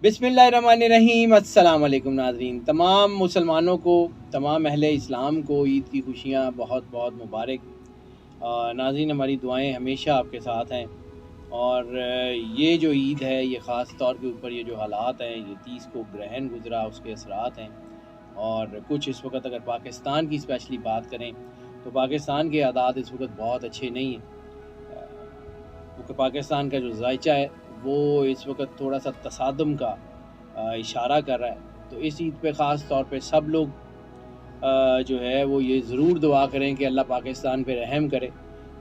बिस्मिल्लाहिर्रहमानिर्रहीम। अस्सलाम वालेकुम नाज़रीन, तमाम मुसलमानों को, तमाम अहले इस्लाम को ईद की खुशियाँ बहुत बहुत मुबारक। नाज़रीन, हमारी दुआएं हमेशा आपके साथ हैं। और ये जो ईद है, ये ख़ास तौर के ऊपर ये जो हालात हैं, ये 30 को ग्रहण गुजरा, उसके असरात हैं। और कुछ इस वक्त अगर पाकिस्तान की स्पेशली बात करें तो पाकिस्तान के आदात इस वक्त बहुत अच्छे नहीं हैं, क्योंकि पाकिस्तान का जो जायचा है वो इस वक्त थोड़ा सा तसादम का इशारा कर रहा है। तो इस ईद पे ख़ास तौर पे सब लोग जो है वो ये ज़रूर दुआ करें कि अल्लाह पाकिस्तान पे रहम करे,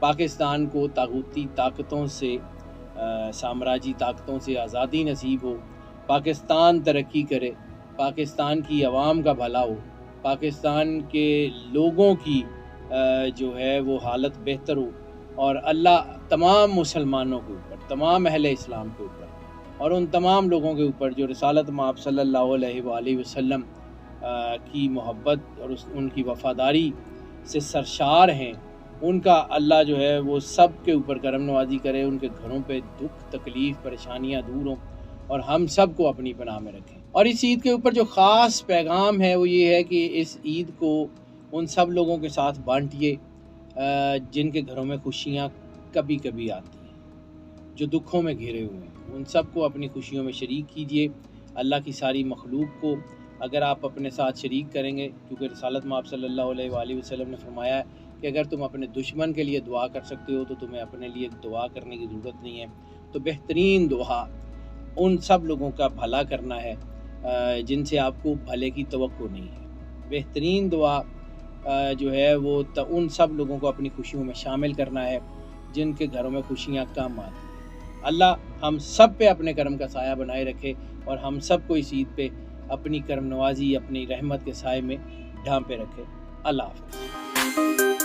पाकिस्तान को तागूती ताकतों से, साम्राज्यी ताकतों से आज़ादी नसीब हो, पाकिस्तान तरक्की करे, पाकिस्तान की आवाम का भला हो, पाकिस्तान के लोगों की जो है वो हालत बेहतर हो। और अल्लाह तमाम मुसलमानों के ऊपर, तमाम अहले इस्लाम के ऊपर और उन तमाम लोगों के ऊपर जो रिसालत माब सल्लल्लाहु अलैहि वसल्लम की मोहब्बत और उनकी वफ़ादारी से सरशार हैं, उनका अल्लाह जो है वो सब के ऊपर करम नवाजी करे, उनके घरों पे दुख तकलीफ़ परेशानियाँ दूर हों और हम सब को अपनी पनाह में रखें। और इस ईद के ऊपर जो ख़ास पैगाम है वो ये है कि इस ईद को उन सब लोगों के साथ बांटिए जिनके घरों में खुशियाँ कभी कभी आती हैं, जो दुखों में घिरे हुए हैं, उन सब को अपनी खुशियों में शरीक कीजिए। अल्लाह की सारी मखलूक को अगर आप अपने साथ शरीक करेंगे, क्योंकि रसालत माब सल्लल्लाहु अलैहि वसल्लम ने फरमाया है कि अगर तुम अपने दुश्मन के लिए दुआ कर सकते हो तो तुम्हें अपने लिए दुआ करने की ज़रूरत नहीं है। तो बेहतरीन दुआ उन सब लोगों का भला करना है जिनसे आपको भले की तवक्को नहीं है। बेहतरीन दुआ जो है वो उन सब लोगों को अपनी खुशियों में शामिल करना है जिनके घरों में खुशियाँ कम आती हैं। अल्लाह हम सब पे अपने करम का साया बनाए रखे और हम सब को इस ईद पे अपनी करम नवाजी, अपनी रहमत के साए में ढांपे रखे। अल्लाह हाफ़िज़।